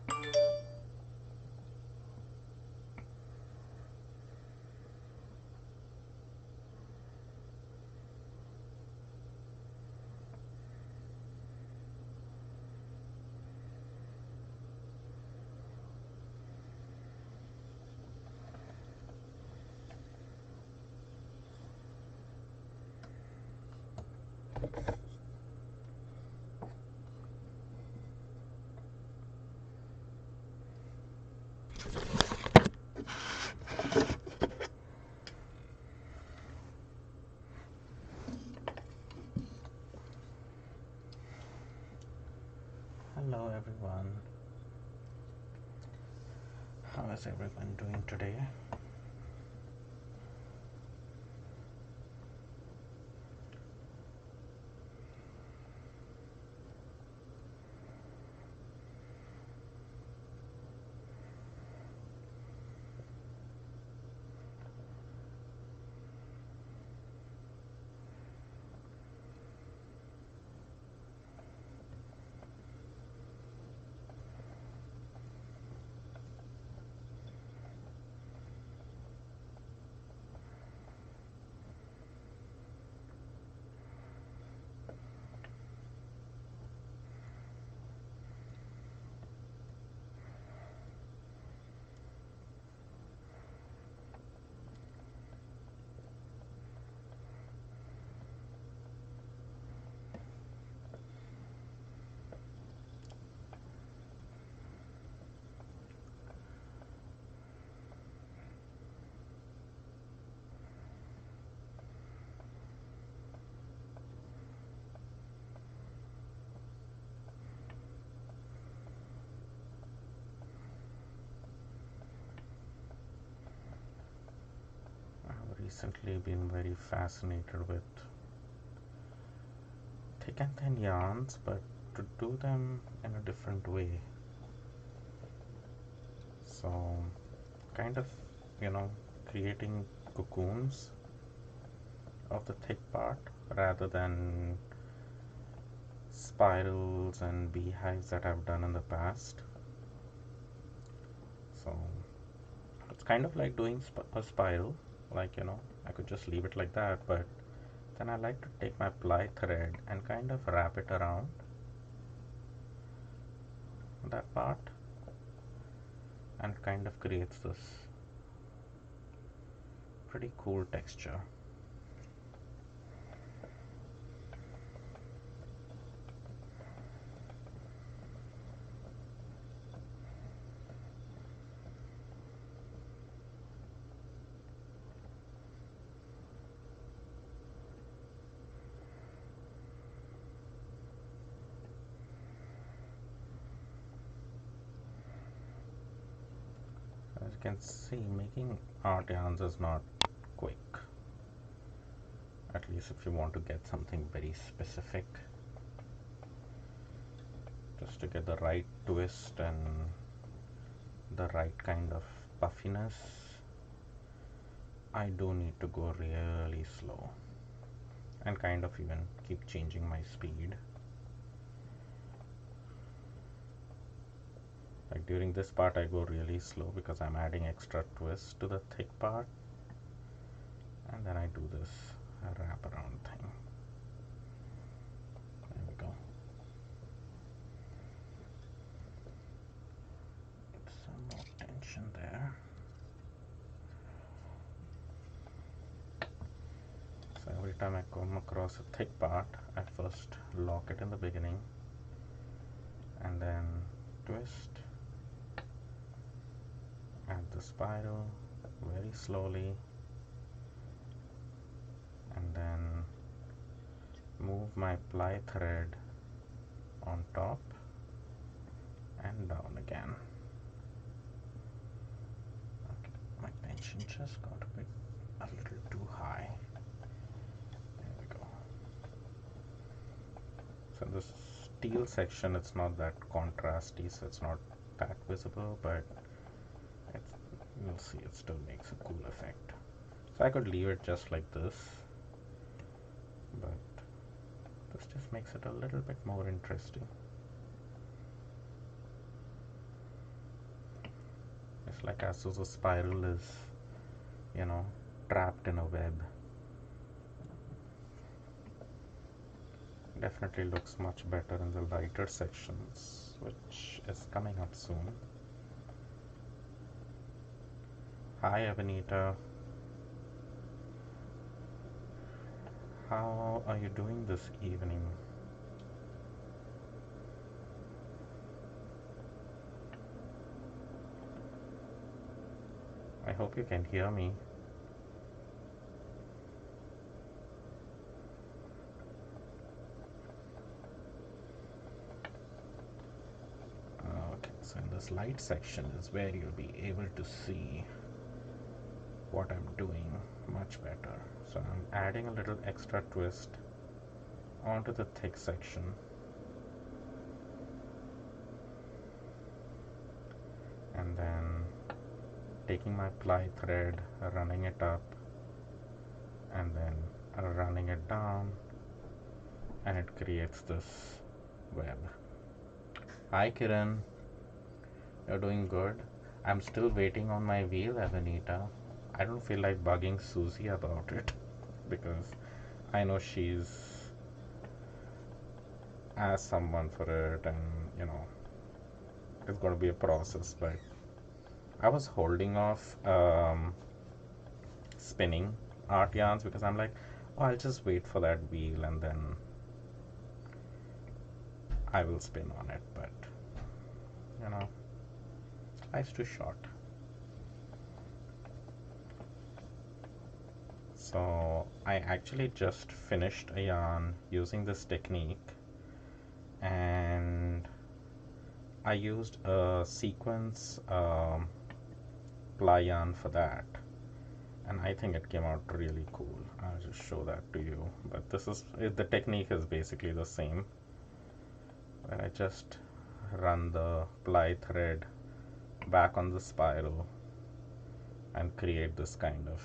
Hello everyone, how is everyone doing today? I've recently been very fascinated with thick and thin yarns, but to do them in a different way. So, kind of, you know, creating cocoons of the thick part rather than spirals and beehives that I've done in the past. So, it's kind of like doing a spiral, like, I could just leave it like that, but then I like to take my ply thread and kind of wrap it around that part, and kind of creates this pretty cool texture. As you can see, making art yarns is not quick, at least if you want to get something very specific, just to get the right twist and the right kind of puffiness. I do need to go really slow and kind of even keep changing my speed. Like during this part I go really slow because I'm adding extra twist to the thick part, and then I do this wrap around thing. There we go. Some more tension there. So every time I come across a thick part, I first lock it in the beginning and then twist, add the spiral very slowly, and then move my ply thread on top and down again. Okay, my tension just got a little too high. There we go. So this steel section, it's not that contrasty, so it's not that visible, but you'll see it still makes a cool effect. So I could leave it just like this, but this just makes it a little bit more interesting. like as though the spiral is, you know, trapped in a web. Definitely looks much better in the lighter sections, which is coming up soon. Hi Avenita, how are you doing this evening? I hope you can hear me. Okay, so in this light section is where you'll be able to see what I'm doing much better. So I'm adding a little extra twist onto the thick section, and then taking my ply thread, running it up, and then running it down, and it creates this web. Hi Kiran, you're doing good. I'm still waiting on my wheel, Avenita. I don't feel like bugging Susie about it because I know she's asked someone for it, and you know it's going to be a process. But I was holding off spinning art yarns because I'm like, oh, I'll just wait for that wheel and then I will spin on it. But you know, life's too short. So I actually just finished a yarn using this technique, and I used a sequence ply yarn for that, and I think it came out really cool. I'll just show that to you. But this is the technique is basically the same, where I just run the ply thread back on the spiral and create this kind of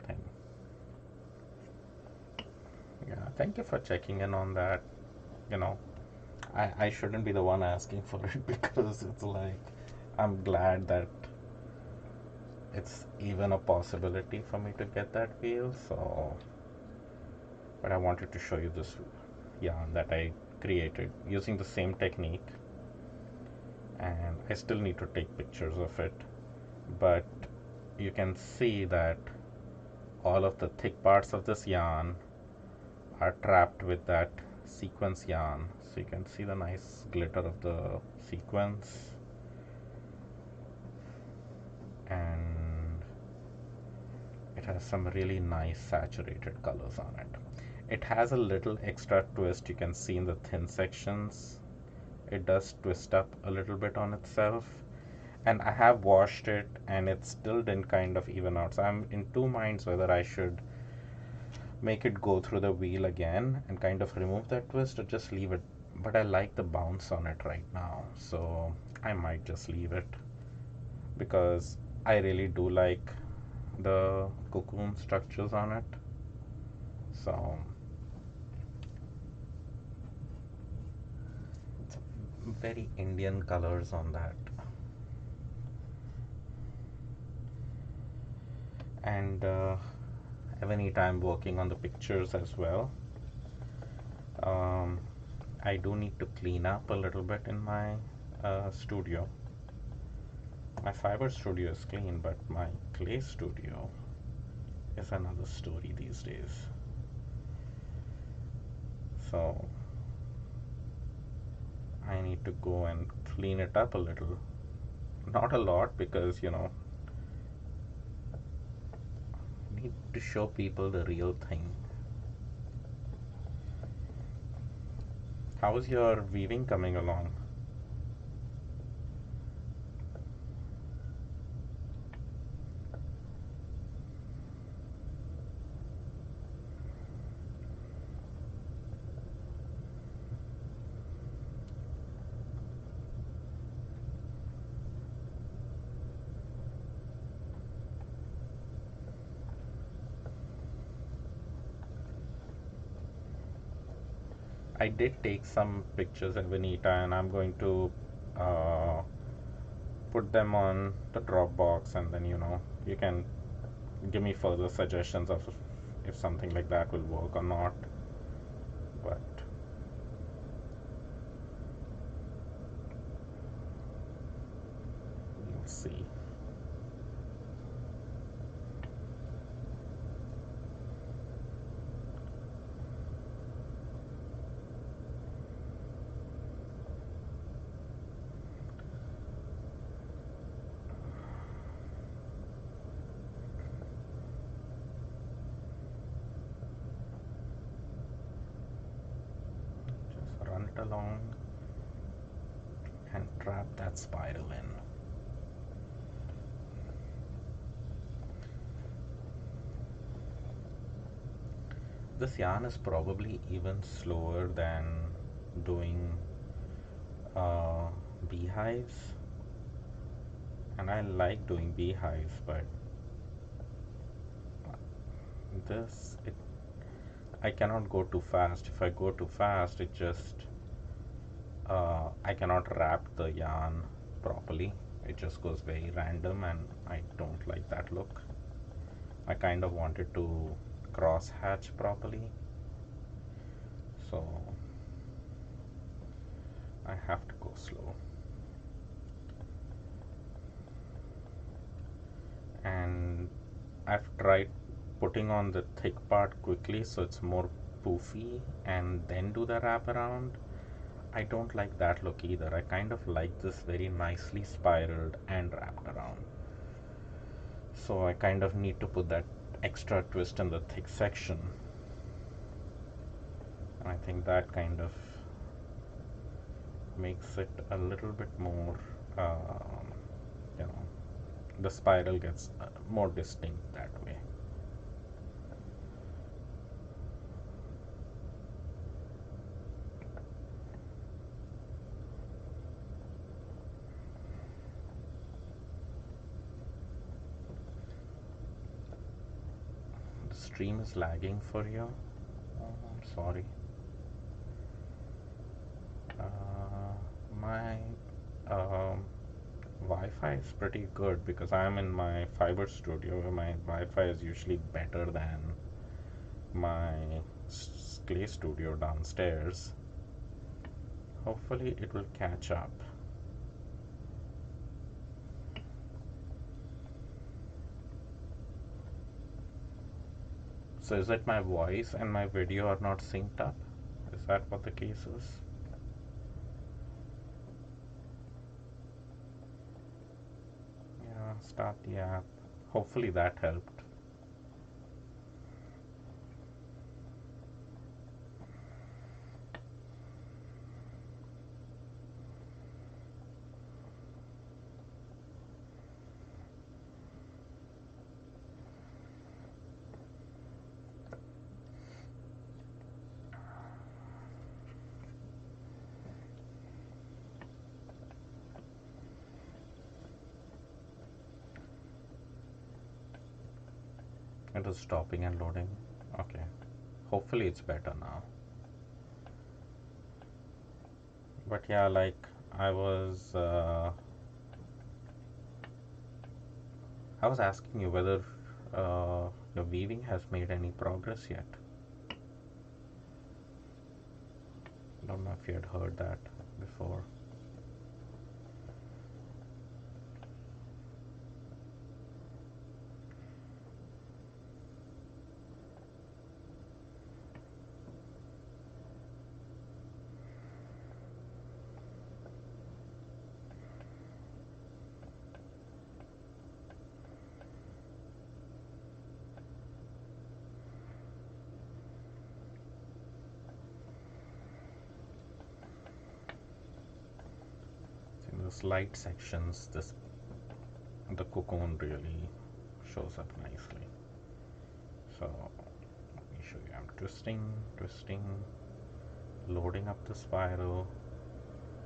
thing. Yeah, thank you for checking in on that. You know, I shouldn't be the one asking for it because it's like I'm glad that it's even a possibility for me to get that wheel. So, but I wanted to show you this yarn that I created using the same technique, and I still need to take pictures of it, but you can see that all of the thick parts of this yarn are trapped with that sequence yarn. So you can see the nice glitter of the sequence, and it has some really nice saturated colors on it. It has a little extra twist you can see in the thin sections. It does twist up a little bit on itself, and I have washed it and it still didn't kind of even out. So I'm in two minds whether I should make it go through the wheel again and kind of remove that twist or just leave it. But I like the bounce on it right now, so I might just leave it because I really do like the cocoon structures on it. So it's very Indian colors on that. And every time working on the pictures as well. Um, I do need to clean up a little bit in my studio. My fiber studio is clean, but my clay studio is another story these days. So I need to go and clean it up a little. Not a lot because, you know, need to show people the real thing. How is your weaving coming along? I did take some pictures of Vanita, and I'm going to uh, put them on the Dropbox, and then you can give me further suggestions of if something like that will work or not. But we'll see. Just run it along and trap that spiral in. This yarn is probably even slower than doing uh, beehives, and I like doing beehives, but this it I cannot go too fast. If I go too fast, it just I cannot wrap the yarn properly. It just goes very random, and I don't like that look. I kind of wanted to cross hatch properly, so I have to go slow. And I've tried putting on the thick part quickly so it's more poofy and then do the wrap around. I don't like that look either. I kind of like this very nicely spiraled and wrapped around. So I kind of need to put that extra twist in the thick section. And I think that kind of makes it a little bit more, you know, the spiral gets more distinct that way. The stream is lagging for you. Oh, I'm sorry. My Wi-Fi is pretty good because I'm in my fiber studio where my Wi-Fi is usually better than my clay studio downstairs. Hopefully it will catch up. So is it my voice and my video are not synced up? Is that what the case is? Yeah, start the app. Hopefully that helped. It is stopping and loading. Okay. Hopefully it's better now. But yeah, like I was asking you whether your weaving has made any progress yet. Don't know if you had heard that before. In those light sections, the cocoon really shows up nicely. So let me show you. I'm twisting, loading up the spiral,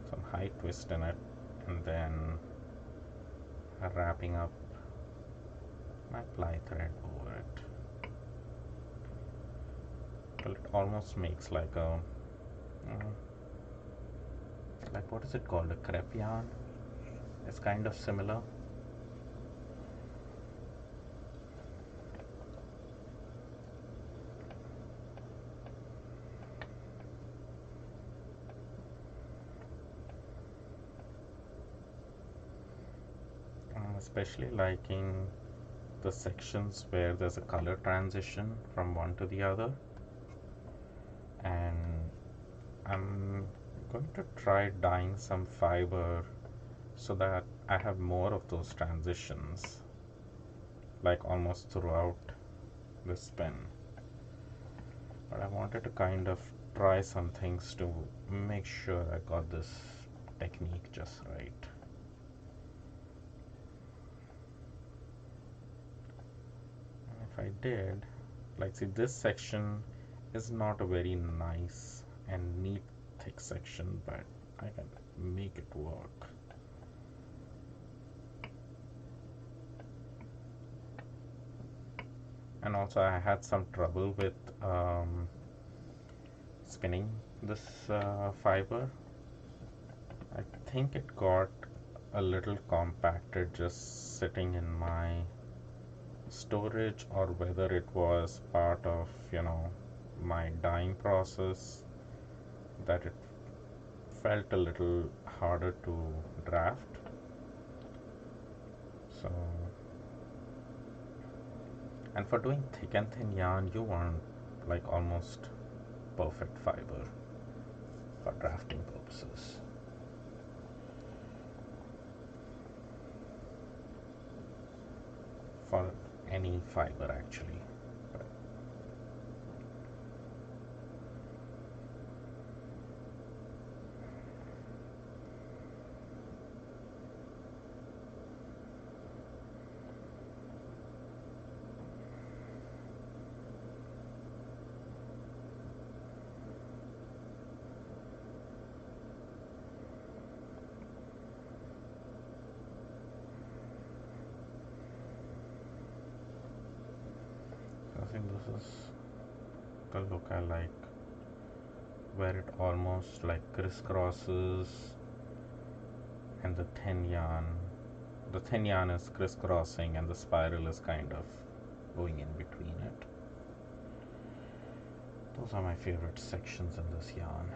some high twist in it, and then wrapping up my ply thread over it. Well, it almost makes like a like what is it called, a crepe yarn? is kind of similar. I'm especially liking the sections where there's a color transition from one to the other, and I'm going to try dyeing some fiber so that I have more of those transitions, like almost throughout the spin. But I wanted to kind of try some things to make sure I got this technique just right. And if I did, like, see, this section is not a very nice and neat thick section, but I can make it work. And also I had some trouble with spinning this fiber. I think it got a little compacted just sitting in my storage, or whether it was part of, my dyeing process, that it felt a little harder to draft. So, and for doing thick and thin yarn, you want like almost perfect fiber for drafting purposes. For any fiber actually. But I think this is the look I like, where it almost like crisscrosses and the thin yarn is crisscrossing and the spiral is kind of going in between it. Those are my favorite sections in this yarn.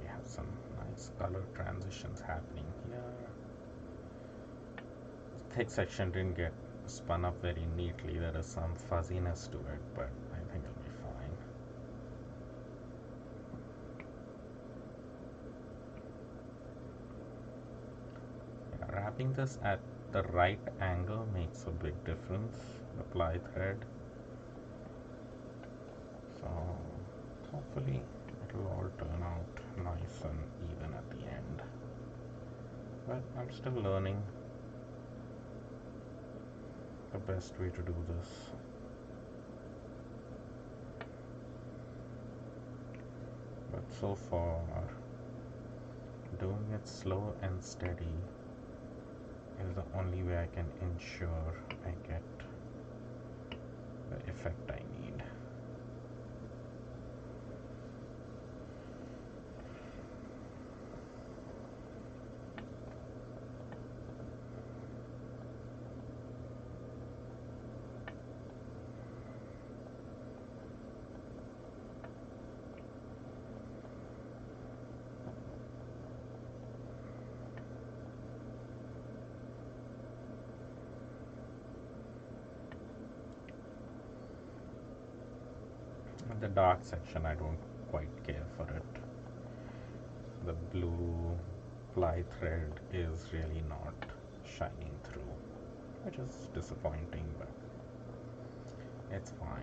We have some nice color transitions happening here. The thick section didn't get spun up very neatly. There is some fuzziness to it, but I think it'll be fine. Yeah, wrapping this at the right angle makes a big difference. The ply thread. So hopefully it'll all turn out nice and even at the end. But I'm still learning the best way to do this. But so far, doing it slow and steady is the only way I can ensure I get the effect I need. The dark section, I don't quite care for it. The blue ply thread is really not shining through, which is disappointing, but it's fine.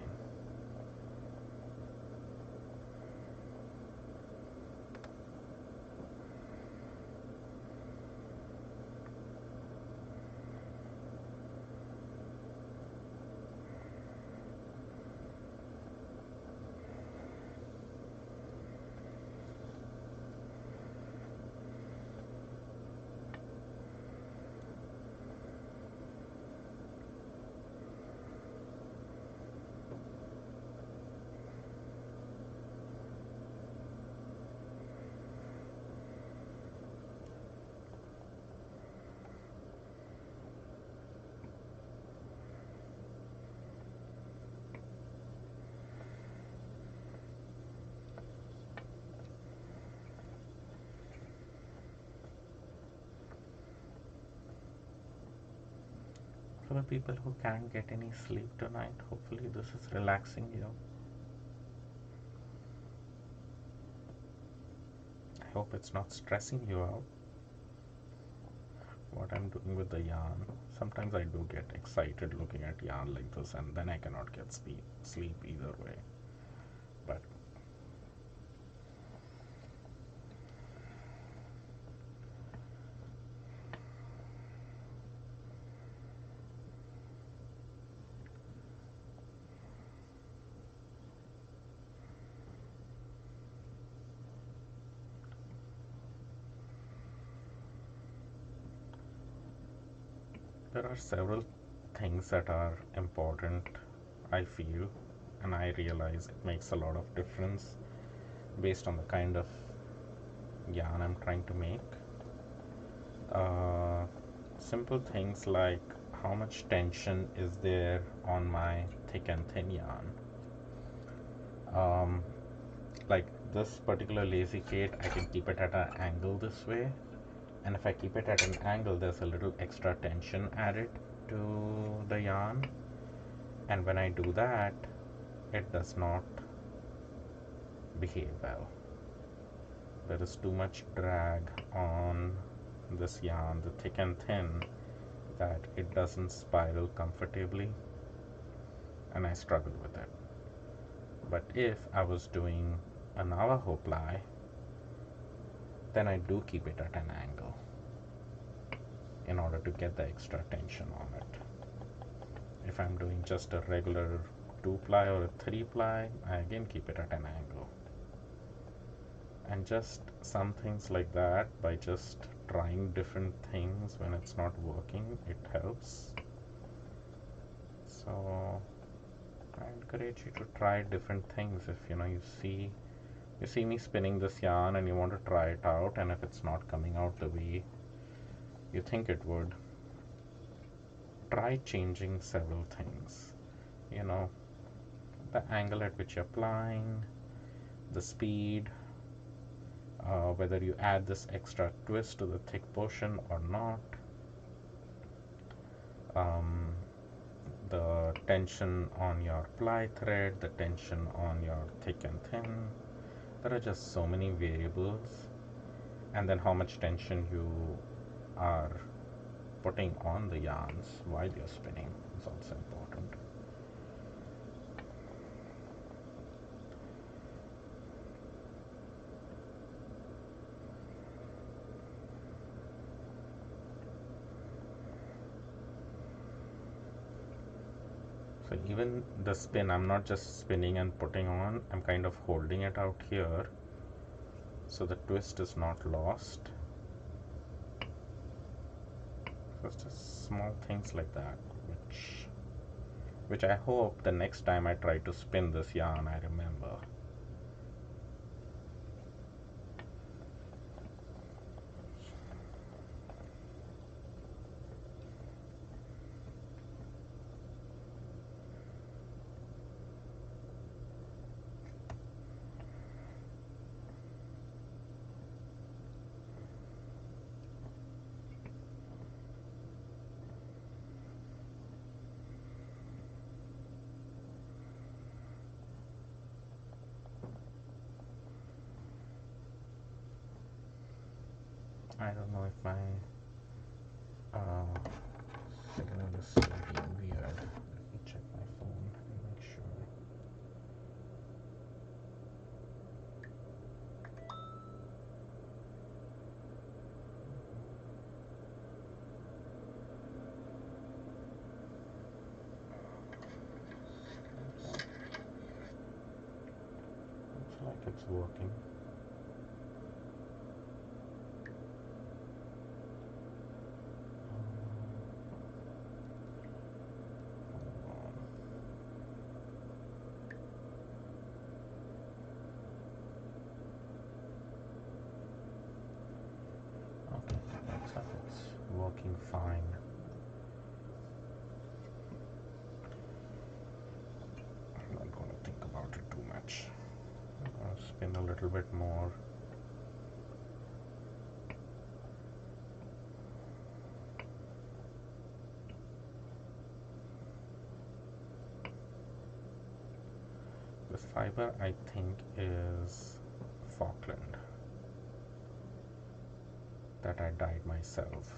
For the people who can't get any sleep tonight, hopefully this is relaxing you. I hope it's not stressing you out what I'm doing with the yarn. Sometimes I do get excited looking at yarn like this, and then I cannot get sleep either way. But there are several things that are important, I feel, and I realize it makes a lot of difference based on the kind of yarn I'm trying to make. Simple things like how much tension is there on my thick and thin yarn. Like this particular lazy Kate, I can keep it at an angle this way, and if I keep it at an angle, there's a little extra tension added to the yarn, and when I do that, it does not behave well. There is too much drag on this yarn, the thick and thin, that it doesn't spiral comfortably, and I struggle with it. But if I was doing a Navajo ply, then I do keep it at an angle in order to get the extra tension on it. If I'm doing just a regular 2-ply or a 3-ply, I again keep it at an angle. And just some things like that, by just trying different things when it's not working, it helps. So I encourage you to try different things. If you see me spinning this yarn and you want to try it out, and if it's not coming out the way you think it would, try changing several things. The angle at which you're applying, the speed, whether you add this extra twist to the thick portion or not, the tension on your ply thread, the tension on your thick and thin. There are just so many variables, and then how much tension you are putting on the yarns while you're spinning is also important. So even the spin, I'm not just spinning and putting on, I'm kind of holding it out here so the twist is not lost. So it's just small things like that, which I hope the next time I try to spin this yarn I remember. I don't know if my signal is still being weird. Let me check my phone and make sure. Looks like it's working. Okay, looks like it's working fine. I'm not going to think about it too much. I'm going to spin a little bit more. This fiber, I think, is Falkland that I dyed myself.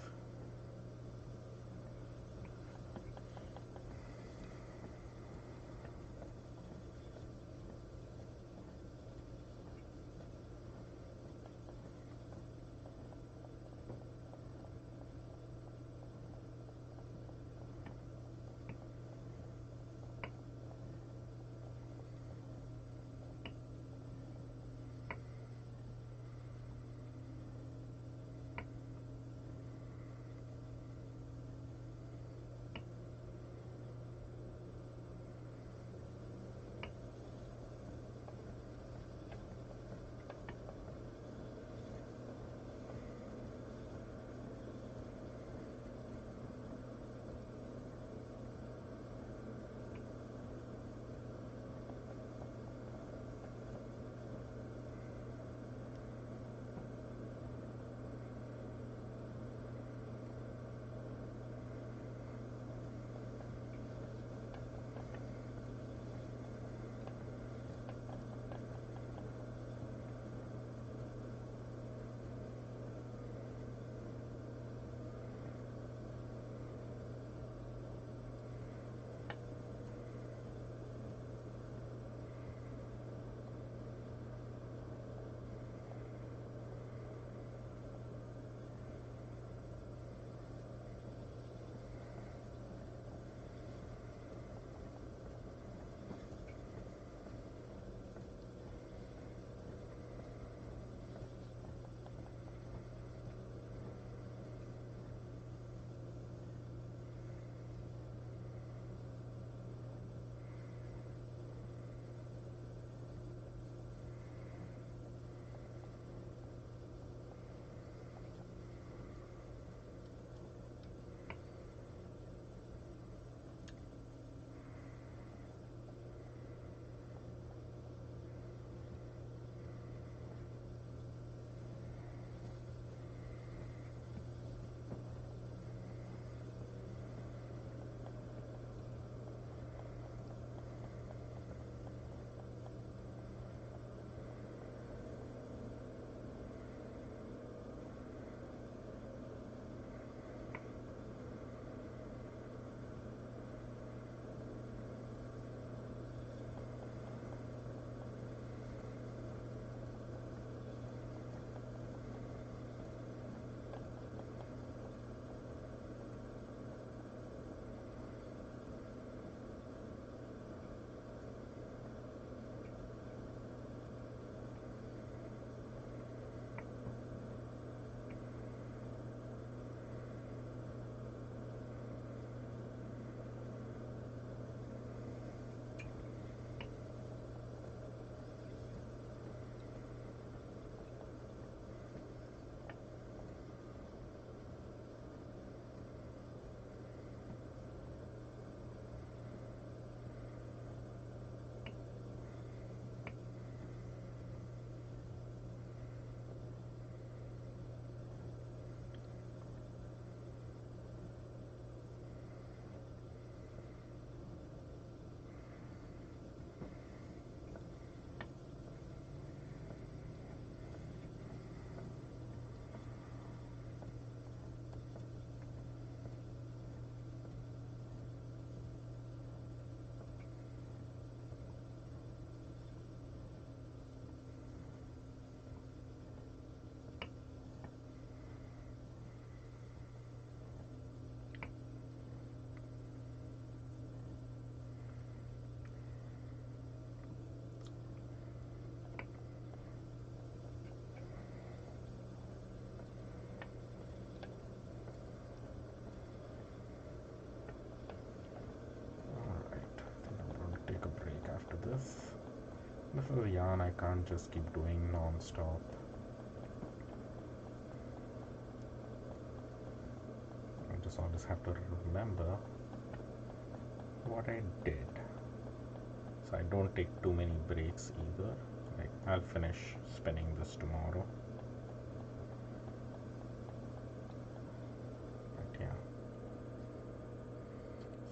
this is a yarn I can't just keep doing non-stop. I just always have to remember what I did. So I don't take too many breaks either. Like, I'll finish spinning this tomorrow. But yeah.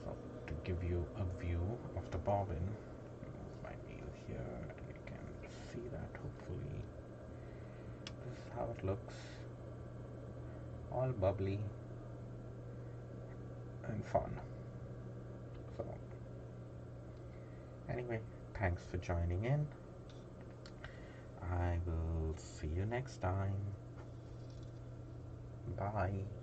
So to give you a view of the bobbin, move my wheel here and you can see that hopefully. This is how it looks. All bubbly and fun. So anyway, thanks for joining in. I will see you next time. Bye.